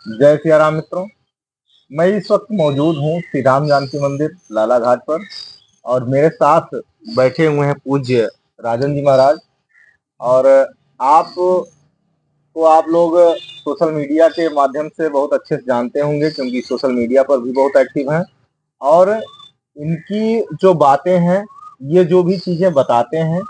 जय सिया राम मित्रों। मैं इस वक्त मौजूद हूँ श्री राम जानकी मंदिर लाला घाट पर, और मेरे साथ बैठे हुए हैं पूज्य राजन जी महाराज। और आप लोग सोशल मीडिया के माध्यम से बहुत अच्छे से जानते होंगे, क्योंकि सोशल मीडिया पर भी बहुत एक्टिव हैं। और इनकी जो बातें हैं, ये जो भी चीजें बताते हैं,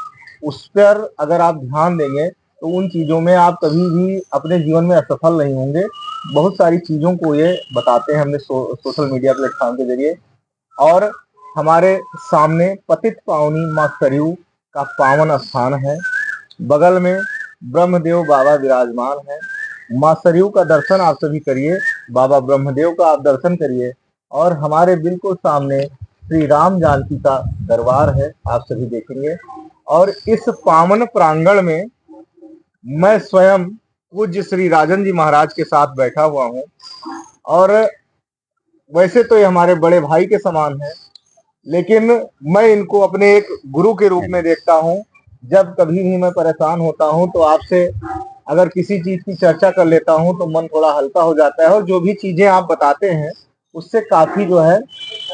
उस पर अगर आप ध्यान देंगे तो उन चीजों में आप कभी भी अपने जीवन में असफल नहीं होंगे। बहुत सारी चीजों को ये बताते हैं हमने सोशल मीडिया प्लेटफॉर्म के जरिए। और हमारे सामने पतित पावनी माँ सरयू का पावन स्थान है। बगल में ब्रह्मदेव बाबा विराजमान है। माँ सरयू का दर्शन आप सभी करिए, बाबा ब्रह्मदेव का आप दर्शन करिए। और हमारे बिल्कुल सामने श्री राम जानकी का दरबार है, आप सभी देखेंगे। और इस पावन प्रांगण में मैं स्वयं पूज्य श्री राजन जी महाराज के साथ बैठा हुआ हूँ। और वैसे तो ये हमारे बड़े भाई के समान है, लेकिन मैं इनको अपने एक गुरु के रूप में देखता हूँ। जब कभी भी मैं परेशान होता हूँ तो आपसे अगर किसी चीज की चर्चा कर लेता हूँ तो मन थोड़ा हल्का हो जाता है, और जो भी चीजें आप बताते हैं उससे काफी जो है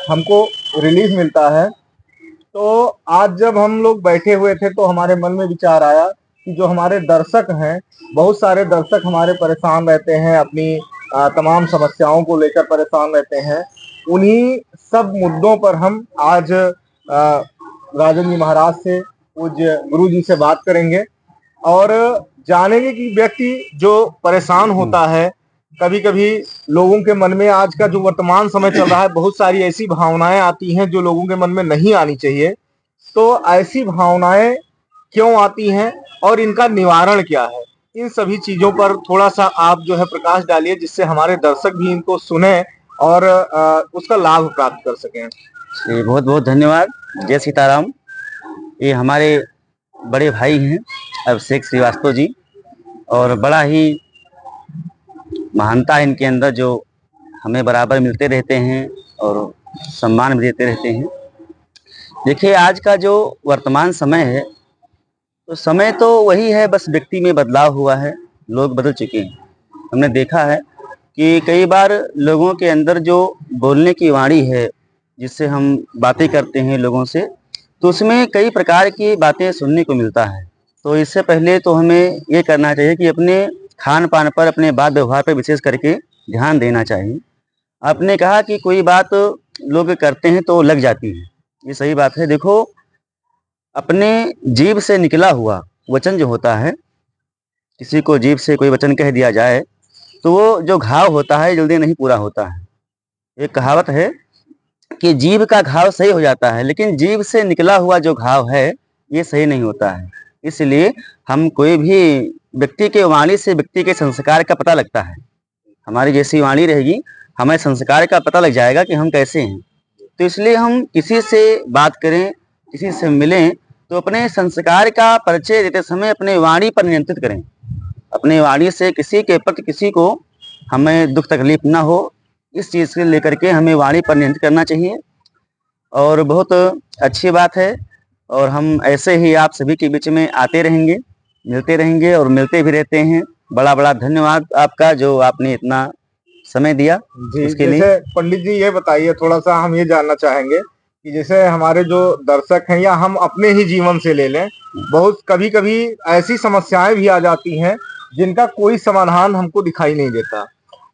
हमको रिलीफ मिलता है। तो आज जब हम लोग बैठे हुए थे तो हमारे मन में विचार आया कि जो हमारे दर्शक हैं, बहुत सारे दर्शक हमारे परेशान रहते हैं, अपनी तमाम समस्याओं को लेकर परेशान रहते हैं। उन्हीं सब मुद्दों पर हम आज राजन जी महाराज से, पूज्य गुरु जी से बात करेंगे। और जानेंगे कि व्यक्ति जो परेशान होता है, कभी कभी लोगों के मन में, आज का जो वर्तमान समय चल रहा है, बहुत सारी ऐसी भावनाएं आती हैं जो लोगों के मन में नहीं आनी चाहिए। तो ऐसी भावनाएं क्यों आती हैं और इनका निवारण क्या है, इन सभी चीजों पर थोड़ा सा आप जो है प्रकाश डालिए, जिससे हमारे दर्शक भी इनको सुने और उसका लाभ प्राप्त कर सकें। जी, बहुत बहुत धन्यवाद। जय सीताराम। ये हमारे बड़े भाई हैं अभिषेक श्रीवास्तव जी, और बड़ा ही महानता है इनके अंदर, जो हमें बराबर मिलते रहते हैं और सम्मान भी देते रहते हैं। देखिए, आज का जो वर्तमान समय है, तो समय तो वही है, बस व्यक्ति में बदलाव हुआ है, लोग बदल चुके हैं। हमने देखा है कि कई बार लोगों के अंदर जो बोलने की वाणी है, जिससे हम बातें करते हैं लोगों से, तो उसमें कई प्रकार की बातें सुनने को मिलता है। तो इससे पहले तो हमें ये करना चाहिए कि अपने खान पान पर, अपने बात व्यवहार पर विशेष करके ध्यान देना चाहिए। आपने कहा कि कोई बात लोग करते हैं तो लग जाती है, ये सही बात है। देखो, अपने जीभ से निकला हुआ वचन जो होता है, किसी को जीभ से कोई वचन कह दिया जाए तो वो जो घाव होता है जल्दी नहीं पूरा होता है। एक कहावत है कि जीभ का घाव सही हो जाता है, लेकिन जीभ से निकला हुआ जो घाव है ये सही नहीं होता है। इसलिए हम कोई भी व्यक्ति के वाणी से व्यक्ति के संस्कार का पता लगता है। हमारी जैसी वाणी रहेगी, हमें संस्कार का पता लग जाएगा कि हम कैसे हैं। तो इसलिए हम किसी से बात करें, किसी से मिलें, तो अपने संस्कार का परिचय देते समय अपने वाणी पर नियंत्रित करें। अपने वाणी से किसी के प्रति, किसी को हमें दुख तकलीफ ना हो, इस चीज़ से लेकर के हमें वाणी पर नियंत्रित करना चाहिए। और बहुत अच्छी बात है, और हम ऐसे ही आप सभी के बीच में आते रहेंगे, मिलते रहेंगे और मिलते भी रहते हैं। बड़ा बड़ा धन्यवाद आपका, जो आपने इतना समय दिया जी, उसके लिए। जैसे पंडित जी ये बताइए, थोड़ा सा हम ये जानना चाहेंगे कि जैसे हमारे जो दर्शक हैं, या हम अपने ही जीवन से ले लें, बहुत कभी कभी ऐसी समस्याएं भी आ जाती हैं जिनका कोई समाधान हमको दिखाई नहीं देता।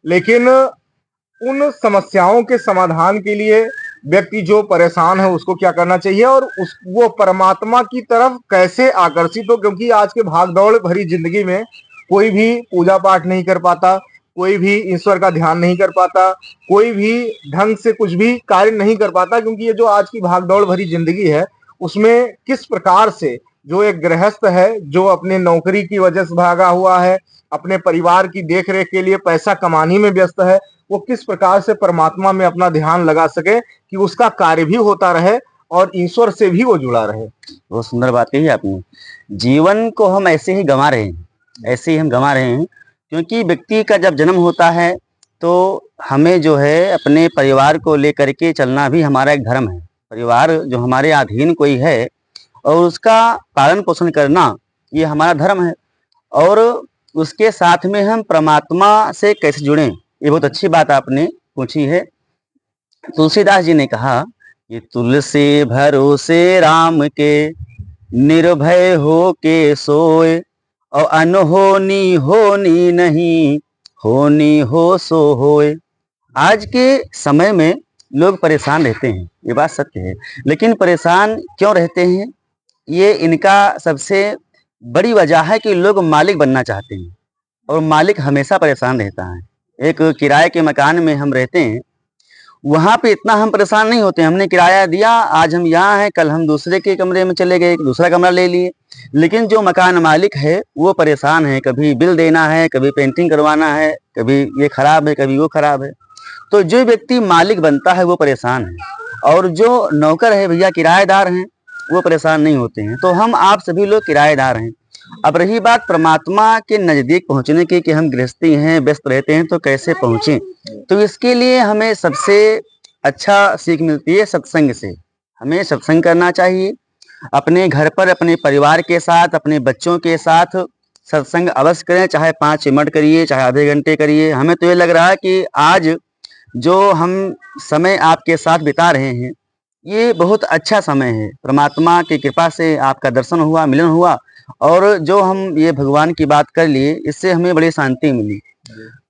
लेकिन उन समस्याओं के समाधान के लिए व्यक्ति जो परेशान है उसको क्या करना चाहिए, और उस वो परमात्मा की तरफ कैसे आकर्षित हो, क्योंकि आज के भागदौड़ भरी जिंदगी में कोई भी पूजा पाठ नहीं कर पाता, कोई भी ईश्वर का ध्यान नहीं कर पाता, कोई भी ढंग से कुछ भी कार्य नहीं कर पाता, क्योंकि ये जो आज की भागदौड़ भरी जिंदगी है उसमें किस प्रकार से जो एक गृहस्थ है, जो अपने नौकरी की वजह से भागा हुआ है, अपने परिवार की देखरेख के लिए पैसा कमाने में व्यस्त है, वो किस प्रकार से परमात्मा में अपना ध्यान लगा सके कि उसका कार्य भी होता रहे और ईश्वर से भी वो जुड़ा रहे। बहुत सुंदर बात कही आपने। जीवन को हम ऐसे ही गंवा रहे हैं, ऐसे ही हम गंवा रहे हैं, क्योंकि व्यक्ति का जब जन्म होता है तो हमें जो है अपने परिवार को लेकर के चलना भी हमारा एक धर्म है। परिवार जो हमारे अधीन कोई है और उसका पालन पोषण करना, ये हमारा धर्म है। और उसके साथ में हम परमात्मा से कैसे जुड़ें, ये बहुत अच्छी बात आपने पूछी है। तुलसीदास जी ने कहा कि तुलसी भरोसे राम के, निर्भय हो के सोए, और अनहोनी होनी नहीं, होनी हो सो होए। आज के समय में लोग परेशान रहते हैं, ये बात सत्य है। लेकिन परेशान क्यों रहते हैं? ये इनका सबसे बड़ी वजह है कि लोग मालिक बनना चाहते हैं, और मालिक हमेशा परेशान रहता है। एक किराए के मकान में हम रहते हैं, वहाँ पे इतना हम परेशान नहीं होते। हमने किराया दिया, आज हम यहाँ हैं, कल हम दूसरे के कमरे में चले गए, दूसरा कमरा ले लिए। लेकिन जो मकान मालिक है वो परेशान है, कभी बिल देना है, कभी पेंटिंग करवाना है, कभी ये खराब है, कभी वो खराब है। तो जो व्यक्ति मालिक बनता है वो परेशान है, और जो नौकर है भैया, किराएदार हैं, वो परेशान नहीं होते हैं। तो हम आप सभी लोग किराएदार हैं। अब रही बात परमात्मा के नजदीक पहुंचने की कि हम गृहस्थी हैं, व्यस्त रहते हैं, तो कैसे पहुंचे? तो इसके लिए हमें सबसे अच्छा सीख मिलती है सत्संग से। हमें सत्संग करना चाहिए अपने घर पर, अपने परिवार के साथ, अपने बच्चों के साथ सत्संग अवश्य करें। चाहे 5 मिनट करिए, चाहे आधे घंटे करिए। हमें तो ये लग रहा है कि आज जो हम समय आपके साथ बिता रहे हैं, ये बहुत अच्छा समय है। परमात्मा की कृपा से आपका दर्शन हुआ, मिलन हुआ, और जो हम ये भगवान की बात कर लिए, इससे हमें बड़ी शांति मिली।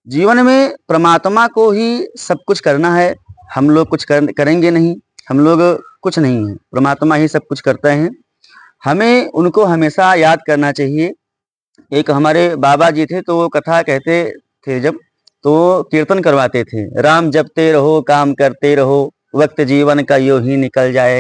जीवन में परमात्मा को ही सब कुछ करना है। हम लोग कुछ करेंगे नहीं, हम लोग कुछ नहीं है, परमात्मा ही सब कुछ करते हैं। हमें उनको हमेशा याद करना चाहिए। एक हमारे बाबा जी थे, तो वो कथा कहते थे जब, तो कीर्तन करवाते थे, राम जपते रहो, काम करते रहो, वक्त जीवन का यूं ही निकल जाएगा।